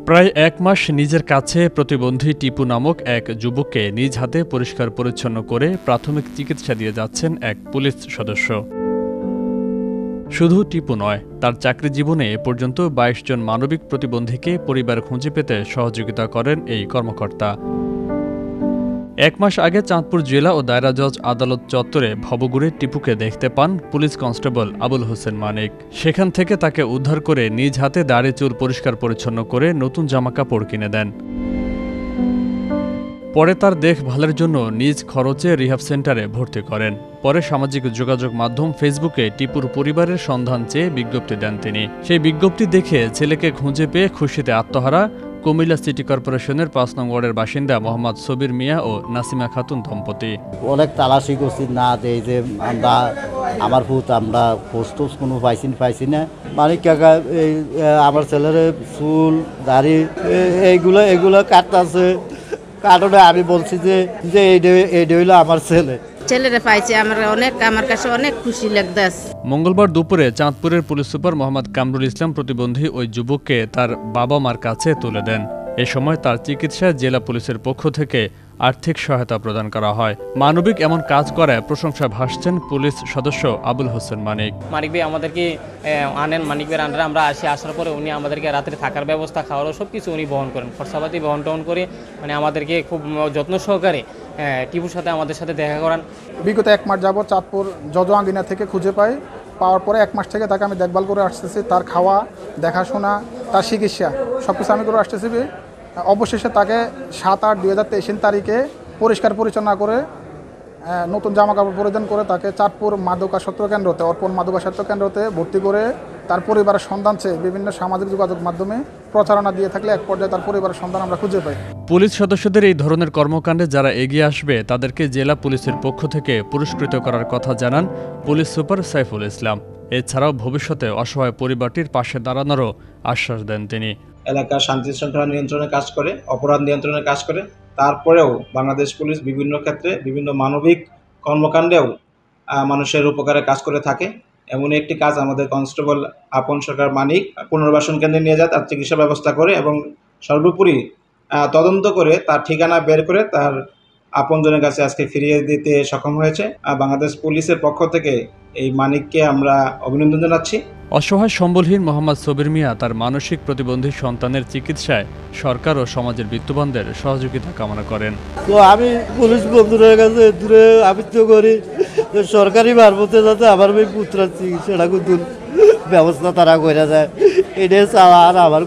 প্রায় এক মাস নিজের কাছে প্রতিবন্ধী টিপু নামক এক যুবককে নিজ হাতে পরিষ্কার পরিচ্ছন্ন করে প্রাথমিক চিকিৎসা দিয়ে যাচ্ছেন এক পুলিশ সদস্য। শুধু টিপু নয়, তার চাকরি জীবনে এ পর্যন্ত ২২ জন মানবিক প্রতিবন্ধীকে পরিবার খুঁজে পেতে সহযোগিতা করেন এই কর্মকর্তা। এক মাস আগে চাঁদপুর জেলা ও দায়রা জজ আদালত চত্বরে ভবঘুরে টিপুকে দেখতে পান পুলিশ কনস্টেবল আবুল হোসেন মানিক। সেখান থেকে তাকে উদ্ধার করে নিজ হাতে দাড়ি চুল পরিষ্কার পরিচ্ছন্ন করে নতুন জামাকাপড় কিনে দেন। পরে তার দেখভালের জন্য নিজ খরচে রিহাব সেন্টারে ভর্তি করেন। পরে সামাজিক যোগাযোগ মাধ্যম ফেসবুকে টিপুর পরিবারের সন্ধান চেয়ে বিজ্ঞপ্তি দেন তিনি। সেই বিজ্ঞপ্তি দেখে ছেলেকে খুঁজে পেয়ে খুশিতে আত্মহারা কুমিল্লা সিটি কর্পোরেশনের ৫ নং ওয়ার্ডের বাসিন্দা মোহাম্মদ সবির মিয়া ও নাসিমা খাতুন দম্পতি। অনেক তালাশি করছি না দেই যে আমরা আমার ভূত আমরা পোস্ট কোনো পাইছি না। মানিক কাকা এই আমার ছেলের চুল দাড়ি এগুলো কাটতেছে। কারণে আমি বলছি যে এইটা হইলো আমার ছেলেরা পাইছে আমার কাছে অনেক খুশি লাগতেছে। মঙ্গলবার দুপুরে চাঁদপুরের পুলিশ সুপার মোহাম্মদ কামরুল ইসলাম প্রতিবন্ধী ওই যুবককে তার বাবা মার কাছে তুলে দেন। এ সময় তার চিকিৎসায় জেলা পুলিশের পক্ষ থেকে আর্থিক সহায়তা প্রদান করা হয়। মানবিক এমন কাজ করায় প্রশংসা ভাসছেন পুলিশ সদস্য আবুল হোসেন মানিক। মানিক ভাই আমাদেরকে আনেন, মানিক ভাইয়ের আন্ডারে আমরা আসার পরে উনি আমাদেরকে রাত্রে থাকার ব্যবস্থা, খাওয়ার সব কিছু উনি বহন করেন, খরচাপাতি বহন করে মানে আমাদেরকে খুব যত্ন সহকারে টিপুর সাথে আমাদের সাথে দেখা করান। বিগত এক মাস যাবত চাঁদপুর জজ আঙ্গিনা থেকে খুঁজে পাওয়ার পরে এক মাস থেকে তাকে আমি দেখভাল করে আসতেছি। তার খাওয়া, দেখাশোনা, তার চিকিৎসা সব কিছু আমি করে আসতেছি। অবশেষে তাকে ৭/৮/২০২৩ তারিখে পরিষ্কার পরিচ্ছন্ন করে নতুন জামাকাপড় পরিধান করে তাকে চাঁদপুর মাদকাসক্ত কেন্দ্রতে, অর্পণ মাদকাসক্ত কেন্দ্রতে ভর্তি করে তার পরিবারের সন্ধান চেয়ে বিভিন্ন সামাজিক যোগাযোগ মাধ্যমে প্রচারণা দিয়ে থাকলে এক পর্যায়ে তার পরিবারের সন্ধান আমরা খুঁজে পাই। পুলিশ সদস্যদের এই ধরনের কর্মকাণ্ডে যারা এগিয়ে আসবে তাদেরকে জেলা পুলিশের পক্ষ থেকে পুরস্কৃত করার কথা জানান পুলিশ সুপার সাইফুল ইসলাম। এছাড়াও ভবিষ্যতে অসহায় পরিবারটির পাশে দাঁড়ানোরও আশ্বাস দেন তিনি। এলাকার শান্তি শৃঙ্খলা নিয়ন্ত্রণে কাজ করে, অপরাধ নিয়ন্ত্রণে কাজ করে। তারপরেও বাংলাদেশ পুলিশ বিভিন্ন ক্ষেত্রে বিভিন্ন মানবিক কর্মকাণ্ডেও মানুষের উপকারে কাজ করে থাকে। এমন একটি কাজ আমাদের কনস্টেবল আপন সরকার মানিক পুনর্বাসন কেন্দ্রে নিয়ে যায়, তার চিকিৎসা ব্যবস্থা করে এবং সর্বোপরি তদন্ত করে তার ঠিকানা বের করে তার আপনজনের কাছে আজকে ফিরিয়ে দিতে সক্ষম হয়েছে। বাংলাদেশ পুলিশের পক্ষ থেকে এই মানিককে আমরা অভিনন্দন জানাচ্ছি। অসহায় সম্বলহীন মোহাম্মদ সবির মিয়া তার মানসিক প্রতিবন্ধী সন্তানের চিকিৎসায় সরকার ও সমাজের বিত্তবানদের সহযোগিতা কামনা করেন। তো আমি পুলিশ বন্ধুদের কাছে দূরে আবৃত্তি করি সরকারি মারফতে যাতে আমার ওই পুত্রের চিকিৎসাটা ব্যবস্থা তারা করে দেয়, এটাই চাওয়া আর আমার।